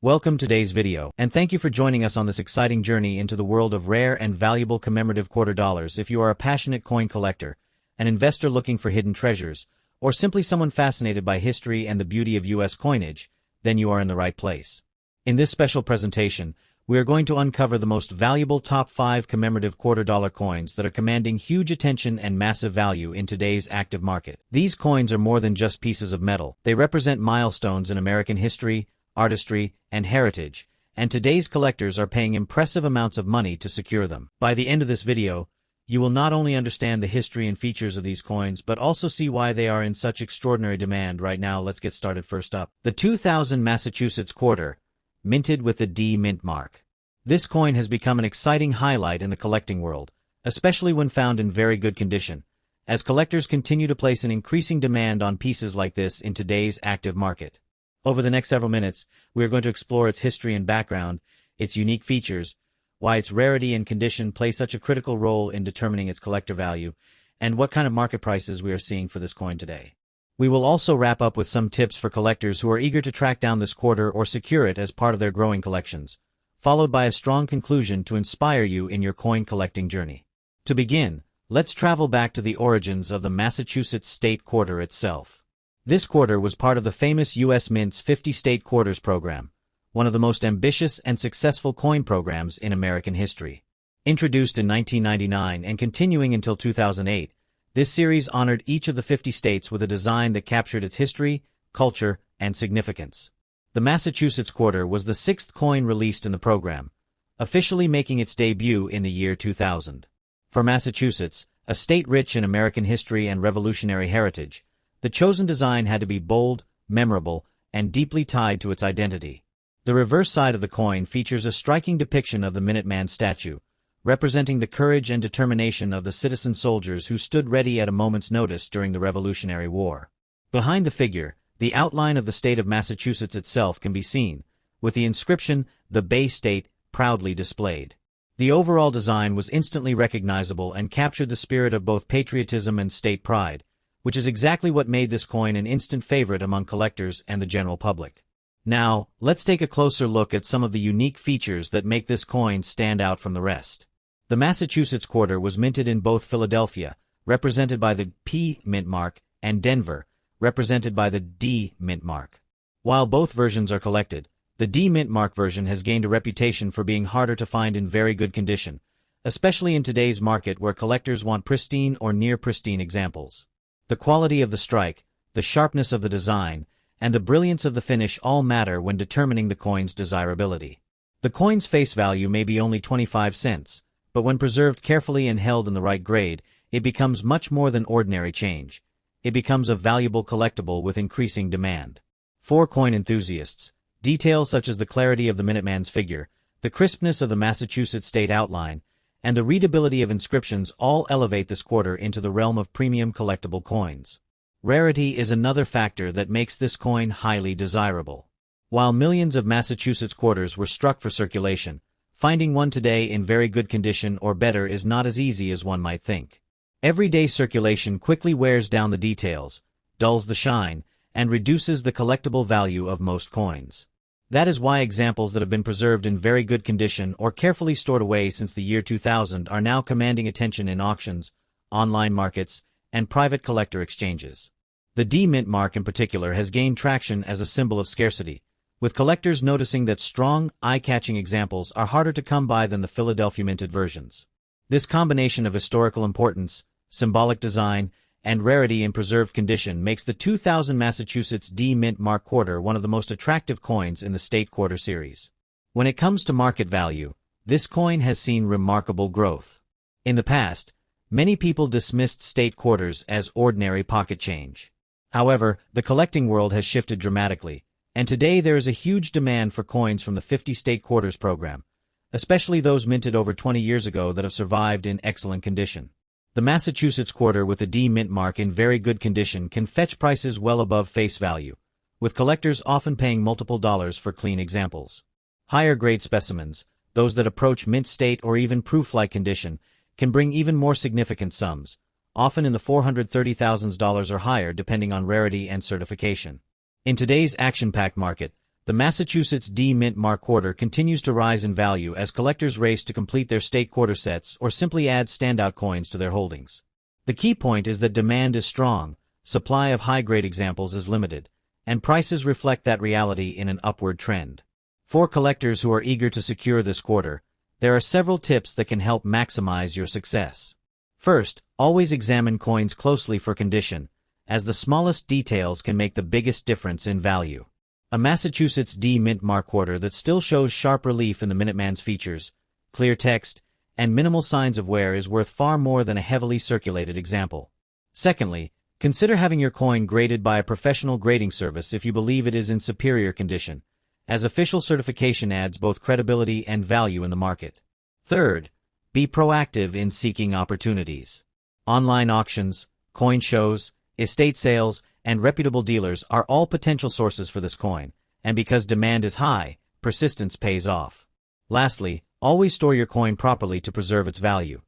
Welcome to today's video, and thank you for joining us on this exciting journey into the world of rare and valuable commemorative quarter dollars. If you are a passionate coin collector, an investor looking for hidden treasures, or simply someone fascinated by history and the beauty of U.S. coinage, then you are in the right place. In this special presentation, we are going to uncover the most valuable top 5 commemorative quarter dollar coins that are commanding huge attention and massive value in today's active market. These coins are more than just pieces of metal. They represent milestones in American history, artistry, and heritage, and today's collectors are paying impressive amounts of money to secure them. By the end of this video, you will not only understand the history and features of these coins, but also see why they are in such extraordinary demand right now. Let's get started. First up, the 2000 Massachusetts quarter, minted with the D mint mark. This coin has become an exciting highlight in the collecting world, especially when found in very good condition, as collectors continue to place an increasing demand on pieces like this in today's active market. Over the next several minutes, we are going to explore its history and background, its unique features, why its rarity and condition play such a critical role in determining its collector value, and what kind of market prices we are seeing for this coin today. We will also wrap up with some tips for collectors who are eager to track down this quarter or secure it as part of their growing collections, followed by a strong conclusion to inspire you in your coin collecting journey. To begin, let's travel back to the origins of the Massachusetts state quarter itself. This quarter was part of the famous U.S. Mint's 50 State Quarters program, one of the most ambitious and successful coin programs in American history. Introduced in 1999 and continuing until 2008, this series honored each of the 50 states with a design that captured its history, culture, and significance. The Massachusetts quarter was the 6th coin released in the program, officially making its debut in the year 2000. For Massachusetts, a state rich in American history and revolutionary heritage, the chosen design had to be bold, memorable, and deeply tied to its identity. The reverse side of the coin features a striking depiction of the Minuteman statue, representing the courage and determination of the citizen soldiers who stood ready at a moment's notice during the Revolutionary War. Behind the figure, the outline of the state of Massachusetts itself can be seen, with the inscription, "The Bay State," proudly displayed. The overall design was instantly recognizable and captured the spirit of both patriotism and state pride, which is exactly what made this coin an instant favorite among collectors and the general public. Now, let's take a closer look at some of the unique features that make this coin stand out from the rest. The Massachusetts quarter was minted in both Philadelphia, represented by the P mint mark, and Denver, represented by the D mint mark. While both versions are collected, the D mint mark version has gained a reputation for being harder to find in very good condition, especially in today's market where collectors want pristine or near-pristine examples. The quality of the strike, the sharpness of the design, and the brilliance of the finish all matter when determining the coin's desirability. The coin's face value may be only 25 cents, but when preserved carefully and held in the right grade, it becomes much more than ordinary change. It becomes a valuable collectible with increasing demand. For coin enthusiasts, details such as the clarity of the Minuteman's figure, the crispness of the Massachusetts state outline, and the readability of inscriptions all elevate this quarter into the realm of premium collectible coins. Rarity is another factor that makes this coin highly desirable. While millions of Massachusetts quarters were struck for circulation, finding one today in very good condition or better is not as easy as one might think. Everyday circulation quickly wears down the details, dulls the shine, and reduces the collectible value of most coins. That is why examples that have been preserved in very good condition or carefully stored away since the year 2000 are now commanding attention in auctions, online markets, and private collector exchanges. The D mint mark in particular has gained traction as a symbol of scarcity, with collectors noticing that strong, eye-catching examples are harder to come by than the Philadelphia minted versions. This combination of historical importance, symbolic design, and rarity in preserved condition makes the 2000 Massachusetts D mint mark quarter one of the most attractive coins in the state quarter series. When it comes to market value, this coin has seen remarkable growth. In the past, many people dismissed state quarters as ordinary pocket change. However, the collecting world has shifted dramatically, and today there is a huge demand for coins from the 50 State Quarters program, especially those minted over 20 years ago that have survived in excellent condition. The Massachusetts quarter with a D mint mark in very good condition can fetch prices well above face value, with collectors often paying multiple dollars for clean examples. Higher grade specimens, those that approach mint state or even proof-like condition, can bring even more significant sums, often in the $430,000 or higher depending on rarity and certification. In today's action-packed market, The Massachusetts D Mint Mark quarter continues to rise in value as collectors race to complete their state quarter sets or simply add standout coins to their holdings. The key point is that demand is strong, supply of high-grade examples is limited, and prices reflect that reality in an upward trend. For collectors who are eager to secure this quarter, there are several tips that can help maximize your success. First, always examine coins closely for condition, as the smallest details can make the biggest difference in value. A Massachusetts D Mint Mark quarter that still shows sharp relief in the Minuteman's features, clear text, and minimal signs of wear is worth far more than a heavily circulated example. Secondly, consider having your coin graded by a professional grading service if you believe it is in superior condition, as official certification adds both credibility and value in the market. Third, be proactive in seeking opportunities. Online auctions, coin shows, estate sales, and reputable dealers are all potential sources for this coin, and because demand is high, persistence pays off. Lastly, always store your coin properly to preserve its value.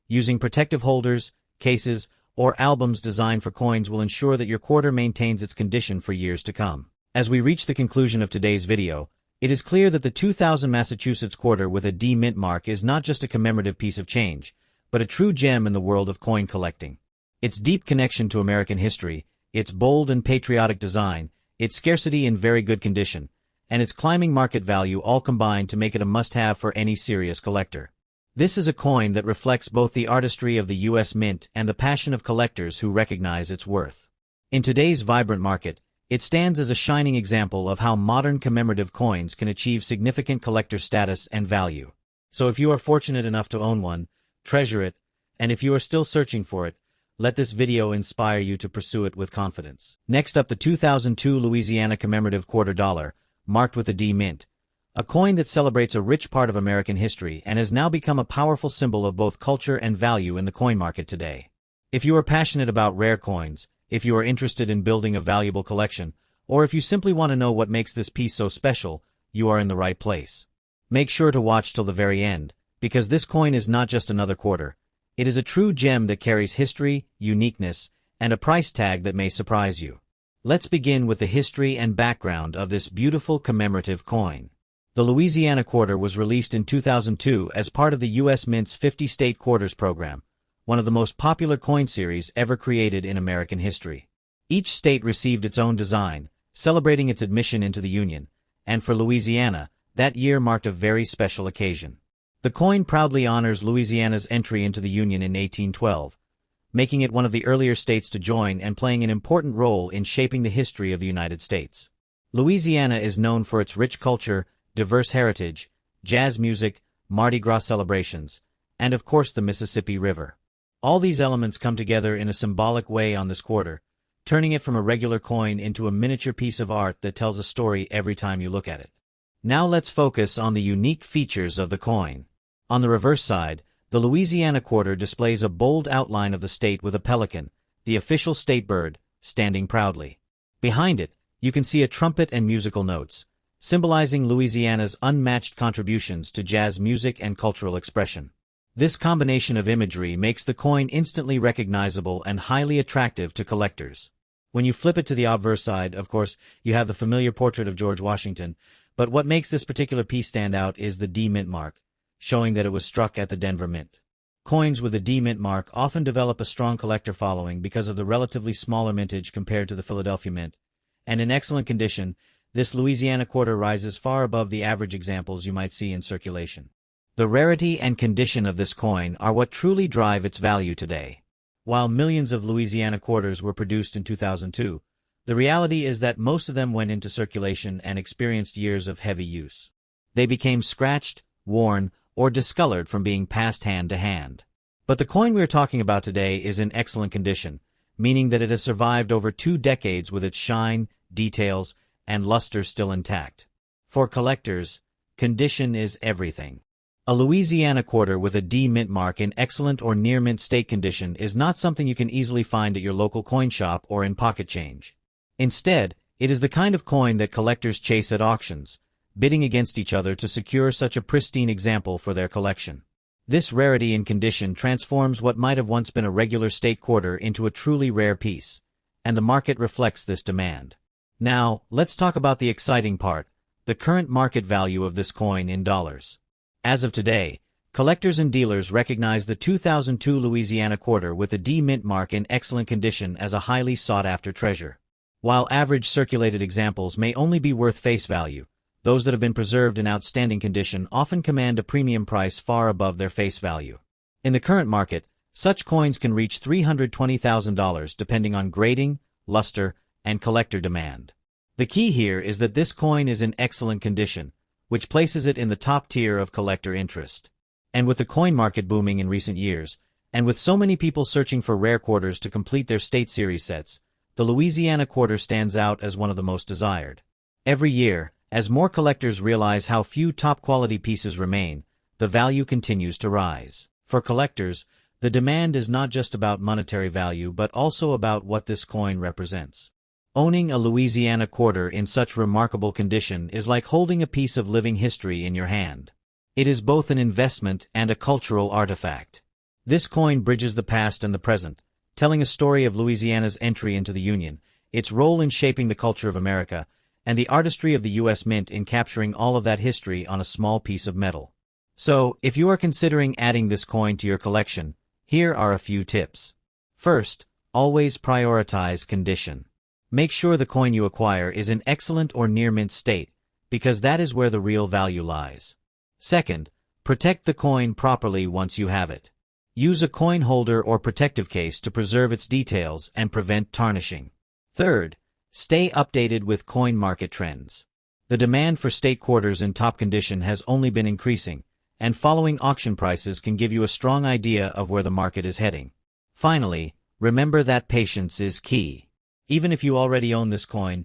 Using protective holders, cases, or albums designed for coins will ensure that your quarter maintains its condition for years to come. As we reach the conclusion of today's video, it is clear that the 2000 Massachusetts quarter with a D Mint mark is not just a commemorative piece of change, but a true gem in the world of coin collecting. Its deep connection to American history, its bold and patriotic design, its scarcity in very good condition, and its climbing market value all combine to make it a must-have for any serious collector. This is a coin that reflects both the artistry of the U.S. Mint and the passion of collectors who recognize its worth. In today's vibrant market, it stands as a shining example of how modern commemorative coins can achieve significant collector status and value. So if you are fortunate enough to own one, treasure it, and if you are still searching for it, let this video inspire you to pursue it with confidence. Next up, the 2002 Louisiana Commemorative Quarter Dollar, marked with a D Mint, a coin that celebrates a rich part of American history and has now become a powerful symbol of both culture and value in the coin market today. If you are passionate about rare coins, if you are interested in building a valuable collection, or if you simply want to know what makes this piece so special, you are in the right place. Make sure to watch till the very end, because this coin is not just another quarter. It is a true gem that carries history, uniqueness, and a price tag that may surprise you. Let's begin with the history and background of this beautiful commemorative coin. The Louisiana quarter was released in 2002 as part of the U.S. Mint's 50 State Quarters program, one of the most popular coin series ever created in American history. Each state received its own design, celebrating its admission into the Union, and for Louisiana, that year marked a very special occasion. The coin proudly honors Louisiana's entry into the Union in 1812, making it one of the earlier states to join and playing an important role in shaping the history of the United States. Louisiana is known for its rich culture, diverse heritage, jazz music, Mardi Gras celebrations, and of course the Mississippi River. All these elements come together in a symbolic way on this quarter, turning it from a regular coin into a miniature piece of art that tells a story every time you look at it. Now let's focus on the unique features of the coin. On the reverse side, the Louisiana quarter displays a bold outline of the state with a pelican, the official state bird, standing proudly. Behind it, you can see a trumpet and musical notes, symbolizing Louisiana's unmatched contributions to jazz music and cultural expression. This combination of imagery makes the coin instantly recognizable and highly attractive to collectors. When you flip it to the obverse side, of course, you have the familiar portrait of George Washington, but what makes this particular piece stand out is the D Mint mark, showing that it was struck at the Denver Mint. Coins with a D Mint mark often develop a strong collector following because of the relatively smaller mintage compared to the Philadelphia Mint, and in excellent condition, this Louisiana quarter rises far above the average examples you might see in circulation. The rarity and condition of this coin are what truly drive its value today. While millions of Louisiana quarters were produced in 2002, the reality is that most of them went into circulation and experienced years of heavy use. They became scratched, worn, or discolored from being passed hand to hand. But the coin we are talking about today is in excellent condition, meaning that it has survived over 2 decades with its shine, details, and luster still intact. For collectors, condition is everything. A Louisiana quarter with a D Mint mark in excellent or near mint state condition is not something you can easily find at your local coin shop or in pocket change. Instead, it is the kind of coin that collectors chase at auctions, bidding against each other to secure such a pristine example for their collection. This rarity in condition transforms what might have once been a regular state quarter into a truly rare piece, and the market reflects this demand. Now, let's talk about the exciting part, The current market value of this coin in dollars. As of today, collectors and dealers recognize the 2002 Louisiana quarter with a D mint mark in excellent condition as a highly sought-after treasure. While average circulated examples may only be worth face value, those that have been preserved in outstanding condition often command a premium price far above their face value. In the current market, such coins can reach $320,000 depending on grading, luster, and collector demand. The key here is that this coin is in excellent condition, which places it in the top tier of collector interest. And with the coin market booming in recent years, and with so many people searching for rare quarters to complete their state series sets, the Louisiana quarter stands out as one of the most desired. Every year, as more collectors realize how few top-quality pieces remain, the value continues to rise. For collectors, the demand is not just about monetary value but also about what this coin represents. Owning a Louisiana quarter in such remarkable condition is like holding a piece of living history in your hand. It is both an investment and a cultural artifact. This coin bridges the past and the present, telling a story of Louisiana's entry into the Union, its role in shaping the culture of America, and the artistry of the U.S. Mint in capturing all of that history on a small piece of metal. So, if you are considering adding this coin to your collection, here are a few tips. First, always prioritize condition. Make sure the coin you acquire is in excellent or near mint state, because that is where the real value lies. Second, protect the coin properly once you have it. Use a coin holder or protective case to preserve its details and prevent tarnishing. Third, stay updated with coin market trends. The demand for state quarters in top condition has only been increasing, and following auction prices can give you a strong idea of where the market is heading. Finally, remember that patience is key. Even if you already own this coin,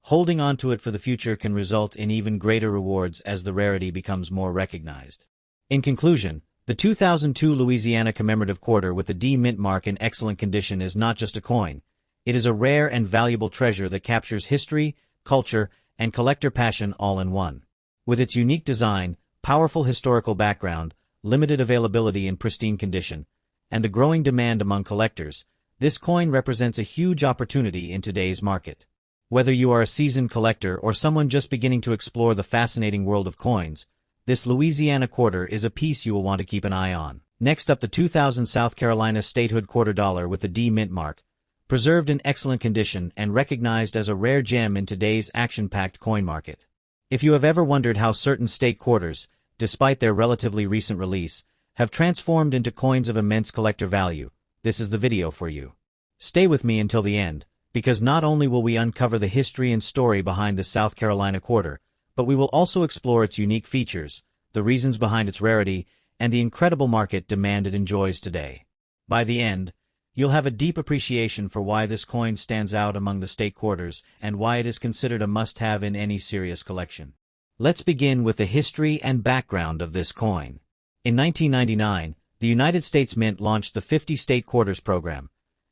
holding on to it for the future can result in even greater rewards as the rarity becomes more recognized. In conclusion, the 2002 Louisiana Commemorative quarter with the D mint mark in excellent condition is not just a coin. It is a rare and valuable treasure that captures history, culture, and collector passion all in one. With its unique design, powerful historical background, limited availability in pristine condition, and the growing demand among collectors, this coin represents a huge opportunity in today's market. Whether you are a seasoned collector or someone just beginning to explore the fascinating world of coins, this Louisiana quarter is a piece you will want to keep an eye on. Next up, the 2000 South Carolina statehood quarter dollar with the D mint mark, preserved in excellent condition and recognized as a rare gem in today's action-packed coin market. If you have ever wondered how certain state quarters, despite their relatively recent release, have transformed into coins of immense collector value, this is the video for you. Stay with me until the end, because not only will we uncover the history and story behind the South Carolina quarter, but we will also explore its unique features, the reasons behind its rarity, and the incredible market demand it enjoys today. By the end, you'll have a deep appreciation for why this coin stands out among the state quarters and why it is considered a must-have in any serious collection. Let's begin with the history and background of this coin. In 1999, the United States Mint launched the 50 State Quarters program,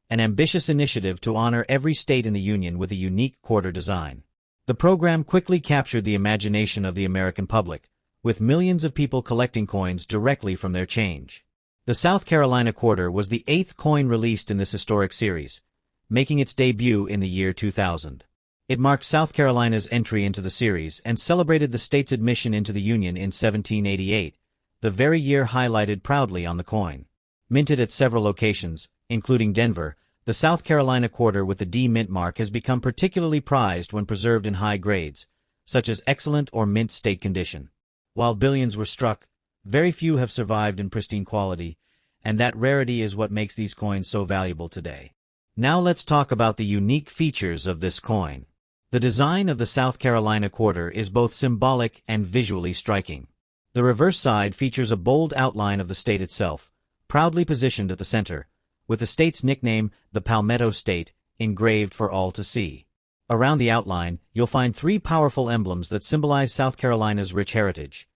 an ambitious initiative to honor every state in the Union with a unique quarter design. The program quickly captured the imagination of the American public, with millions of people collecting coins directly from their change. The South Carolina quarter was the 8th coin released in this historic series, making its debut in the year 2000. It marked South Carolina's entry into the series and celebrated the state's admission into the Union in 1788, the very year highlighted proudly on the coin. Minted at several locations, including Denver, the South Carolina quarter with the D mint mark has become particularly prized when preserved in high grades, such as excellent or mint state condition. While billions were struck, very few have survived in pristine quality, and that rarity is what makes these coins so valuable today. Now let's talk about the unique features of this coin. The design of the South Carolina quarter is both symbolic and visually striking. The reverse side features a bold outline of the state itself, proudly positioned at the center, with the state's nickname, the Palmetto State, engraved for all to see. Around the outline, you'll find 3 powerful emblems that symbolize South Carolina's rich heritage.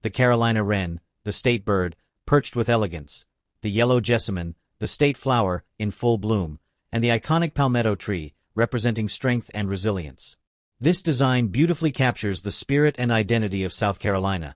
The Carolina wren, the state bird, perched with elegance, the yellow jessamine, the state flower, in full bloom, and the iconic palmetto tree, representing strength and resilience. This design beautifully captures the spirit and identity of South Carolina,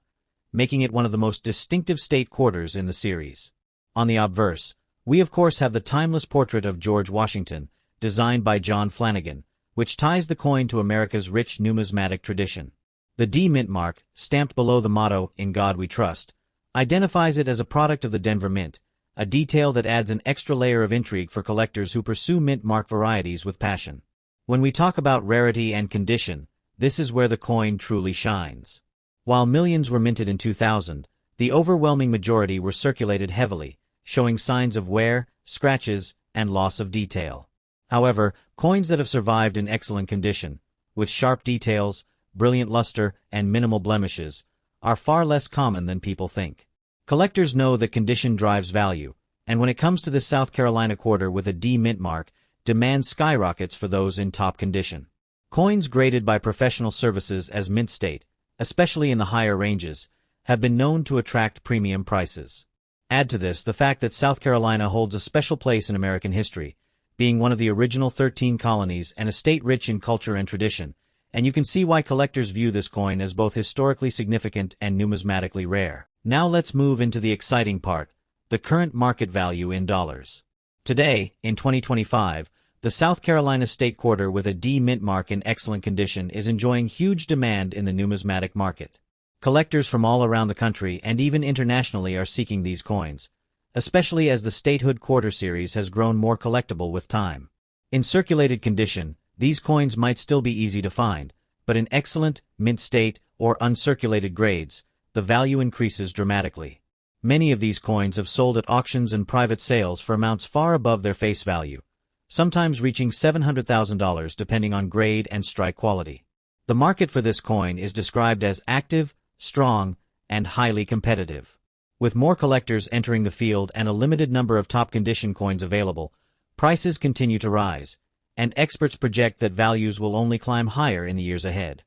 making it one of the most distinctive state quarters in the series. On the obverse, we of course have the timeless portrait of George Washington, designed by John Flanagan, which ties the coin to America's rich numismatic tradition. The D Mint mark, stamped below the motto, "In God We Trust," identifies it as a product of the Denver Mint, a detail that adds an extra layer of intrigue for collectors who pursue mint mark varieties with passion. When we talk about rarity and condition, this is where the coin truly shines. While millions were minted in 2000, the overwhelming majority were circulated heavily, showing signs of wear, scratches, and loss of detail. However, coins that have survived in excellent condition, with sharp details, brilliant luster, and minimal blemishes, are far less common than people think. Collectors know that condition drives value, and when it comes to this South Carolina quarter with a D Mint mark, demand skyrockets for those in top condition. Coins graded by professional services as mint state, especially in the higher ranges, have been known to attract premium prices. Add to this the fact that South Carolina holds a special place in American history, being one of the original 13 colonies and a state rich in culture and tradition, and you can see why collectors view this coin as both historically significant and numismatically rare. Now let's move into the exciting part, the current market value in dollars. Today, in 2025, the South Carolina state quarter with a D Mint mark in excellent condition is enjoying huge demand in the numismatic market. Collectors from all around the country and even internationally are seeking these coins, especially as the statehood quarter series has grown more collectible with time. In circulated condition, these coins might still be easy to find, but in excellent, mint state, or uncirculated grades, the value increases dramatically. Many of these coins have sold at auctions and private sales for amounts far above their face value, sometimes reaching $700,000 depending on grade and strike quality. The market for this coin is described as active, strong, and highly competitive. With more collectors entering the field and a limited number of top-condition coins available, prices continue to rise, and experts project that values will only climb higher in the years ahead.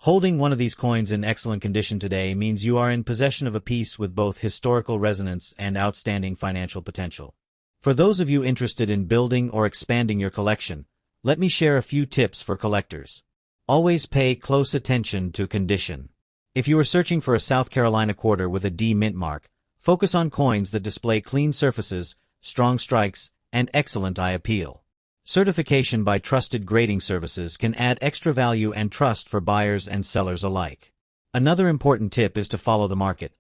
Holding one of these coins in excellent condition today means you are in possession of a piece with both historical resonance and outstanding financial potential. For those of you interested in building or expanding your collection, let me share a few tips for collectors. Always pay close attention to condition. If you are searching for a South Carolina quarter with a D Mint mark, focus on coins that display clean surfaces, strong strikes, and excellent eye appeal. Certification by trusted grading services can add extra value and trust for buyers and sellers alike. Another important tip is to follow the market.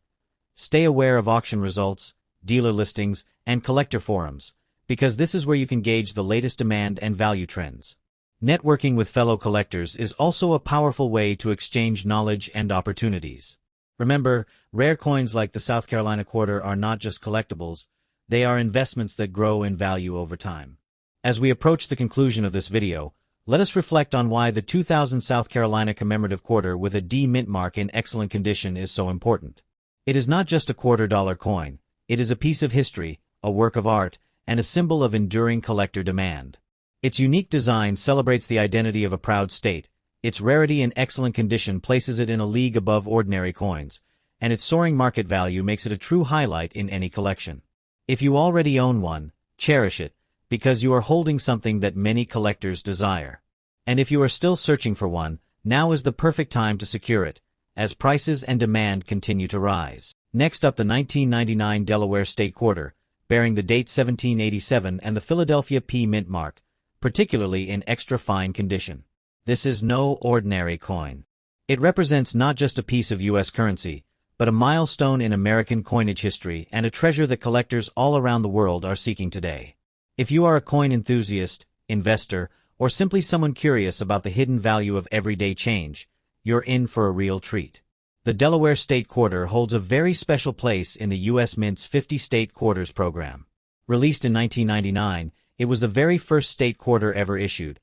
Stay aware of auction results, dealer listings, and collector forums, because this is where you can gauge the latest demand and value trends. Networking with fellow collectors is also a powerful way to exchange knowledge and opportunities. Remember, rare coins like the South Carolina quarter are not just collectibles, they are investments that grow in value over time. As we approach the conclusion of this video, let us reflect on why the 2000 South Carolina commemorative quarter with a D Mint mark in excellent condition is so important. It is not just a $quarter coin, it is a piece of history, a work of art, and a symbol of enduring collector demand. Its unique design celebrates the identity of a proud state, its rarity and excellent condition places it in a league above ordinary coins, and its soaring market value makes it a true highlight in any collection. If you already own one, cherish it, because you are holding something that many collectors desire. And if you are still searching for one, now is the perfect time to secure it, as prices and demand continue to rise. Next up, the 1999 Delaware State Quarter, bearing the date 1787 and the Philadelphia P Mint mark, particularly in extra fine condition. This is no ordinary coin. It represents not just a piece of U.S. currency, but a milestone in American coinage history and a treasure that collectors all around the world are seeking today. If you are a coin enthusiast, investor, or simply someone curious about the hidden value of everyday change, you're in for a real treat. The Delaware State Quarter holds a very special place in the U.S. Mint's 50 State Quarters program. Released in 1999, it was the very first state quarter ever issued,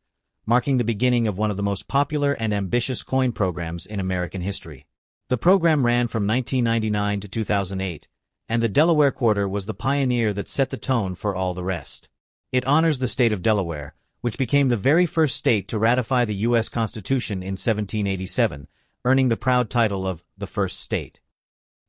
marking the beginning of one of the most popular and ambitious coin programs in American history. The program ran from 1999 to 2008, and the Delaware Quarter was the pioneer that set the tone for all the rest. It honors the state of Delaware, which became the very first state to ratify the U.S. Constitution in 1787, earning the proud title of the first state.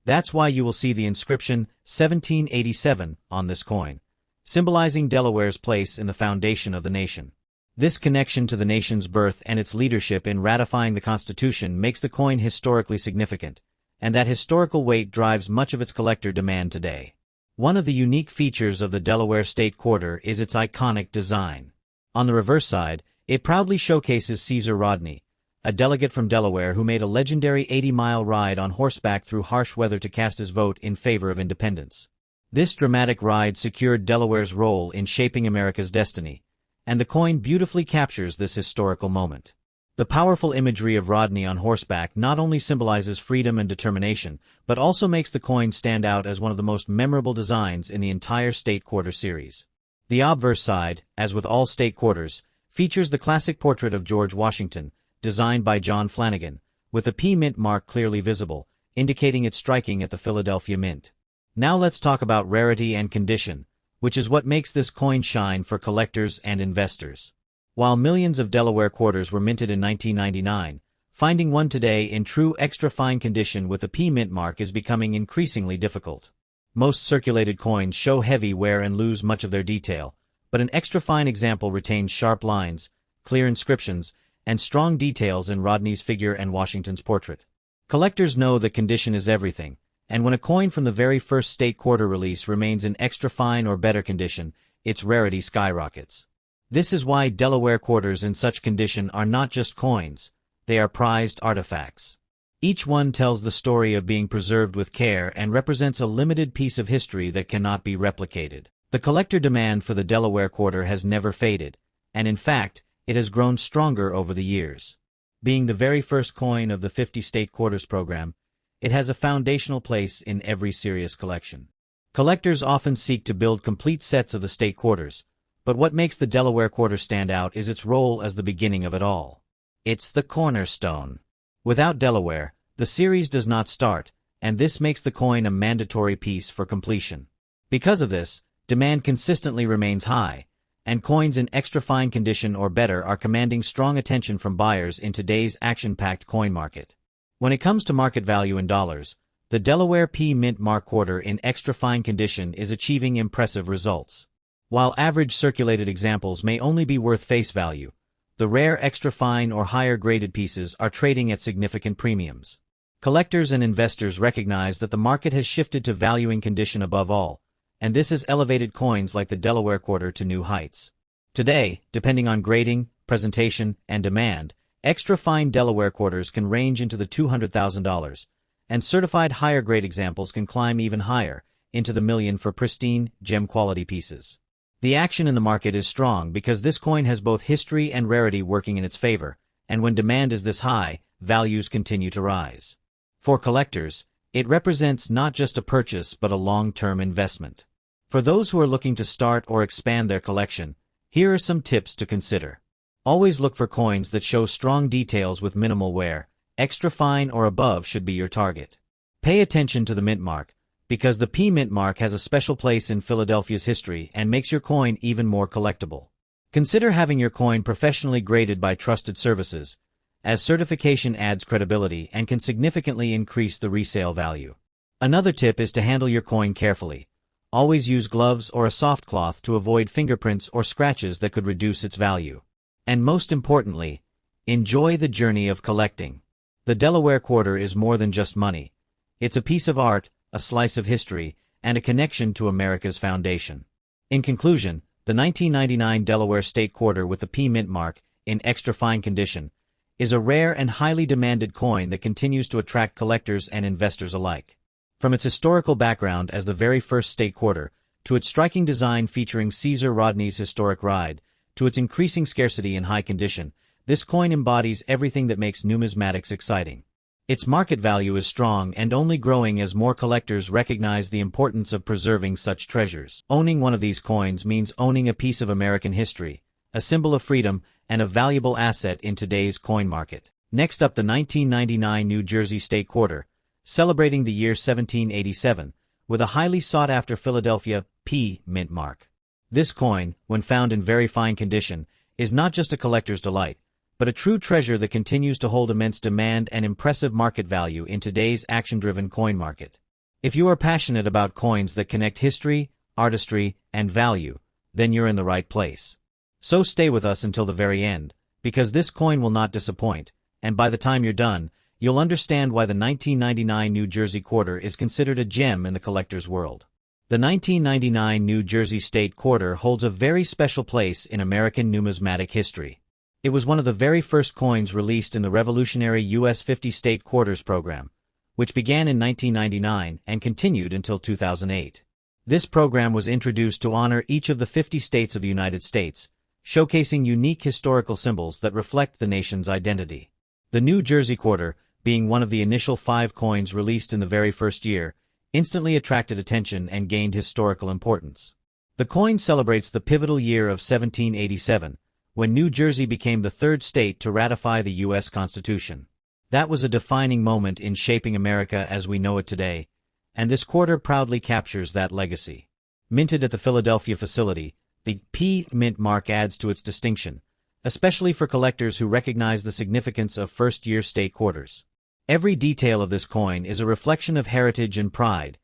That's why you will see the inscription 1787 on this coin, symbolizing Delaware's place in the foundation of the nation. This connection to the nation's birth and its leadership in ratifying the Constitution makes the coin historically significant, and that historical weight drives much of its collector demand today. One of the unique features of the Delaware State Quarter is its iconic design. On the reverse side, it proudly showcases Caesar Rodney, a delegate from Delaware who made a legendary 80-mile ride on horseback through harsh weather to cast his vote in favor of independence. This dramatic ride secured Delaware's role in shaping America's destiny, and the coin beautifully captures this historical moment. The powerful imagery of Rodney on horseback not only symbolizes freedom and determination, but also makes the coin stand out as one of the most memorable designs in the entire state quarter series. The obverse side, as with all state quarters, features the classic portrait of George Washington, designed by John Flanagan, with a P Mint mark clearly visible, indicating its striking at the Philadelphia Mint. Now let's talk about rarity and condition, which is what makes this coin shine for collectors and investors. While millions of Delaware quarters were minted in 1999, finding one today in true extra-fine condition with a P Mint mark is becoming increasingly difficult. Most circulated coins show heavy wear and lose much of their detail, but an extra-fine example retains sharp lines, clear inscriptions, and strong details in Rodney's figure and Washington's portrait. Collectors know that condition is everything, and when a coin from the very first state quarter release remains in extra-fine or better condition, its rarity skyrockets. This is why Delaware quarters in such condition are not just coins, they are prized artifacts. Each one tells the story of being preserved with care and represents a limited piece of history that cannot be replicated. The collector demand for the Delaware quarter has never faded, and in fact, it has grown stronger over the years. Being the very first coin of the 50 state quarters program, it has a foundational place in every serious collection. Collectors often seek to build complete sets of the state quarters, but what makes the Delaware quarter stand out is its role as the beginning of it all. It's the cornerstone. Without Delaware, the series does not start, and this makes the coin a mandatory piece for completion. Because of this, demand consistently remains high, and coins in extra-fine condition or better are commanding strong attention from buyers in today's action-packed coin market. When it comes to market value in dollars, the Delaware P Mint Mark quarter in extra-fine condition is achieving impressive results. While average circulated examples may only be worth face value, the rare extra-fine or higher-graded pieces are trading at significant premiums. Collectors and investors recognize that the market has shifted to valuing condition above all, and this has elevated coins like the Delaware quarter to new heights. Today, depending on grading, presentation, and demand, extra-fine Delaware quarters can range into the $200,000, and certified higher-grade examples can climb even higher, into the million for pristine, gem-quality pieces. The action in the market is strong because this coin has both history and rarity working in its favor, and when demand is this high, values continue to rise. For collectors, it represents not just a purchase but a long-term investment. For those who are looking to start or expand their collection, here are some tips to consider. Always look for coins that show strong details with minimal wear. Extra fine or above should be your target. Pay attention to the mint mark, because the P Mint mark has a special place in Philadelphia's history and makes your coin even more collectible. Consider having your coin professionally graded by trusted services, as certification adds credibility and can significantly increase the resale value. Another tip is to handle your coin carefully. Always use gloves or a soft cloth to avoid fingerprints or scratches that could reduce its value. And most importantly, enjoy the journey of collecting. The Delaware quarter is more than just money. It's a piece of art, a slice of history, and a connection to America's foundation. In conclusion, the 1999 Delaware State Quarter with the P Mint mark, in extra-fine condition, is a rare and highly demanded coin that continues to attract collectors and investors alike. From its historical background as the very first state quarter, to its striking design featuring Caesar Rodney's historic ride, to its increasing scarcity in high condition, this coin embodies everything that makes numismatics exciting. Its market value is strong and only growing as more collectors recognize the importance of preserving such treasures. Owning one of these coins means owning a piece of American history, a symbol of freedom, and a valuable asset in today's coin market. Next up, the 1999 New Jersey State Quarter, celebrating the year 1787, with a highly sought-after Philadelphia P Mint mark. This coin, when found in very fine condition, is not just a collector's delight, but a true treasure that continues to hold immense demand and impressive market value in today's action-driven coin market. If you are passionate about coins that connect history, artistry, and value, then you're in the right place. So stay with us until the very end, because this coin will not disappoint, and by the time you're done, you'll understand why the 1999 New Jersey Quarter is considered a gem in the collector's world. The 1999 New Jersey State Quarter holds a very special place in American numismatic history. It was one of the very first coins released in the revolutionary U.S. 50-state quarters program, which began in 1999 and continued until 2008. This program was introduced to honor each of the 50 states of the United States, showcasing unique historical symbols that reflect the nation's identity. The New Jersey quarter, being one of the initial 5 coins released in the very first year, instantly attracted attention and gained historical importance. The coin celebrates the pivotal year of 1787, when New Jersey became the 3rd state to ratify the U.S. Constitution. That was a defining moment in shaping America as we know it today, and this quarter proudly captures that legacy. Minted at the Philadelphia facility, the P mint mark adds to its distinction, especially for collectors who recognize the significance of first-year state quarters. Every detail of this coin is a reflection of heritage and pride,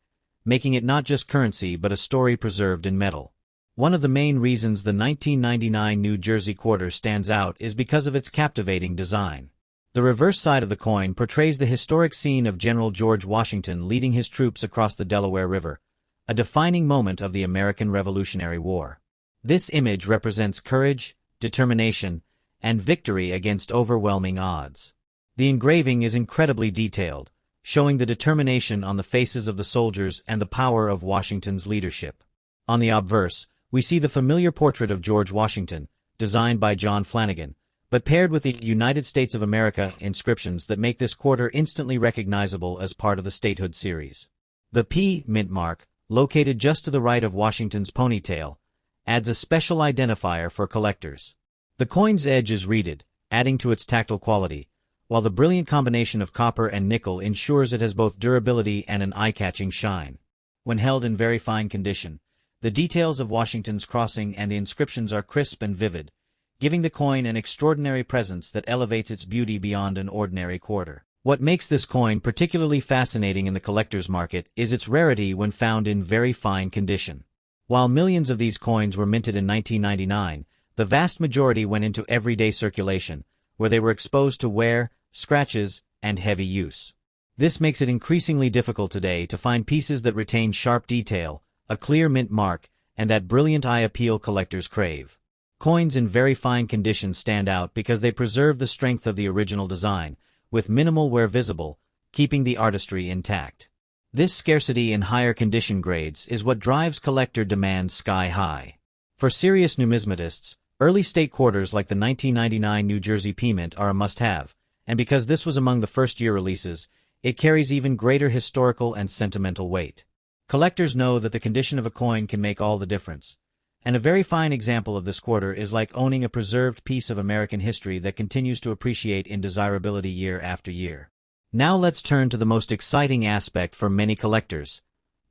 making it not just currency but a story preserved in metal. One of the main reasons the 1999 New Jersey quarter stands out is because of its captivating design. The reverse side of the coin portrays the historic scene of General George Washington leading his troops across the Delaware River, a defining moment of the American Revolutionary War. This image represents courage, determination, and victory against overwhelming odds. The engraving is incredibly detailed, showing the determination on the faces of the soldiers and the power of Washington's leadership. On the obverse, we see the familiar portrait of George Washington, designed by John Flanagan, but paired with the United States of America inscriptions that make this quarter instantly recognizable as part of the statehood series. The P mint mark, located just to the right of Washington's ponytail, adds a special identifier for collectors. The coin's edge is reeded, adding to its tactile quality, while the brilliant combination of copper and nickel ensures it has both durability and an eye-catching shine. When held in very fine condition, the details of Washington's crossing and the inscriptions are crisp and vivid, giving the coin an extraordinary presence that elevates its beauty beyond an ordinary quarter. What makes this coin particularly fascinating in the collector's market is its rarity when found in very fine condition. While millions of these coins were minted in 1999, the vast majority went into everyday circulation, where they were exposed to wear, scratches, and heavy use. This makes it increasingly difficult today to find pieces that retain sharp detail, a clear mint mark, and that brilliant eye appeal collectors crave. Coins in very fine condition stand out because they preserve the strength of the original design, with minimal wear visible, keeping the artistry intact. This scarcity in higher condition grades is what drives collector demand sky high. For serious numismatists, early state quarters like the 1999 New Jersey P mint are a must-have, and because this was among the first-year releases, it carries even greater historical and sentimental weight. Collectors know that the condition of a coin can make all the difference, and a very fine example of this quarter is like owning a preserved piece of American history that continues to appreciate in desirability year after year. Now let's turn to the most exciting aspect for many collectors,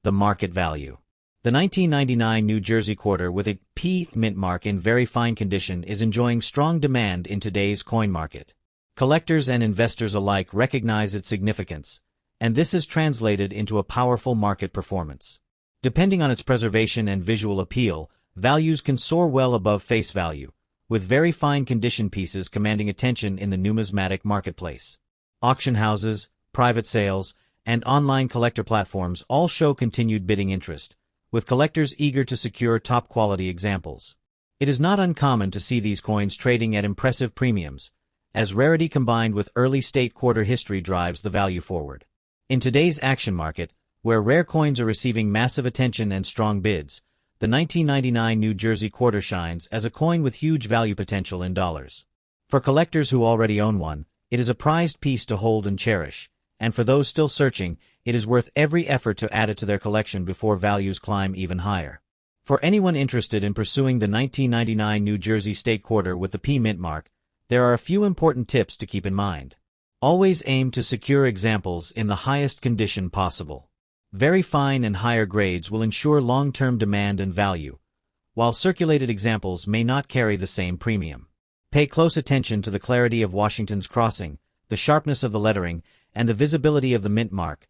the market value. The 1999 New Jersey quarter with a P mint mark in very fine condition is enjoying strong demand in today's coin market. Collectors and investors alike recognize its significance, and this is translated into a powerful market performance. Depending on its preservation and visual appeal, values can soar well above face value, with very fine condition pieces commanding attention in the numismatic marketplace. Auction houses, private sales, and online collector platforms all show continued bidding interest, with collectors eager to secure top-quality examples. It is not uncommon to see these coins trading at impressive premiums, as rarity combined with early state quarter history drives the value forward. In today's action market, where rare coins are receiving massive attention and strong bids, the 1999 New Jersey quarter shines as a coin with huge value potential in dollars. For collectors who already own one, it is a prized piece to hold and cherish, and for those still searching, it is worth every effort to add it to their collection before values climb even higher. For anyone interested in pursuing the 1999 New Jersey state quarter with the P mint mark, there are a few important tips to keep in mind. Always aim to secure examples in the highest condition possible. Very fine and higher grades will ensure long-term demand and value, while circulated examples may not carry the same premium. Pay close attention to the clarity of Washington's crossing, the sharpness of the lettering, and the visibility of the mint mark.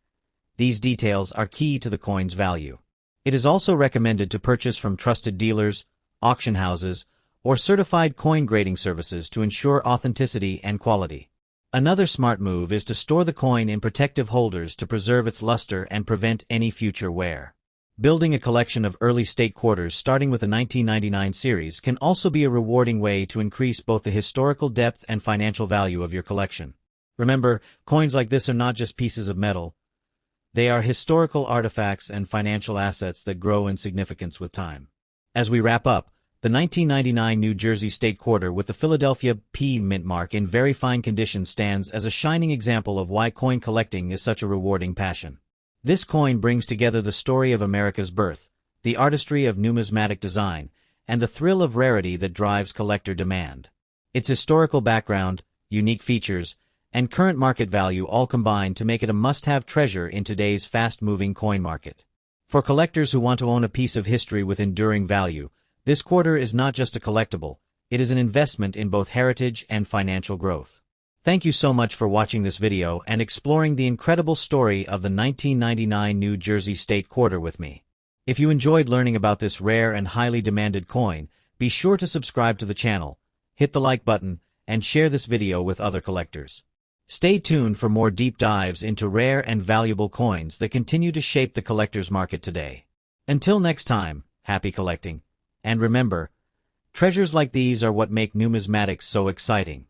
These details are key to the coin's value. It is also recommended to purchase from trusted dealers, auction houses, or certified coin grading services to ensure authenticity and quality. Another smart move is to store the coin in protective holders to preserve its luster and prevent any future wear. Building a collection of early state quarters starting with the 1999 series can also be a rewarding way to increase both the historical depth and financial value of your collection. Remember, coins like this are not just pieces of metal. They are historical artifacts and financial assets that grow in significance with time. As we wrap up, the 1999 New Jersey State Quarter with the Philadelphia P mint mark in very fine condition stands as a shining example of why coin collecting is such a rewarding passion. This coin brings together the story of America's birth, the artistry of numismatic design, and the thrill of rarity that drives collector demand. Its historical background, unique features, and current market value all combine to make it a must-have treasure in today's fast-moving coin market. For collectors who want to own a piece of history with enduring value, this quarter is not just a collectible, it is an investment in both heritage and financial growth. Thank you so much for watching this video and exploring the incredible story of the 1999 New Jersey State Quarter with me. If you enjoyed learning about this rare and highly demanded coin, be sure to subscribe to the channel, hit the like button, and share this video with other collectors. Stay tuned for more deep dives into rare and valuable coins that continue to shape the collector's market today. Until next time, happy collecting. And remember, treasures like these are what make numismatics so exciting.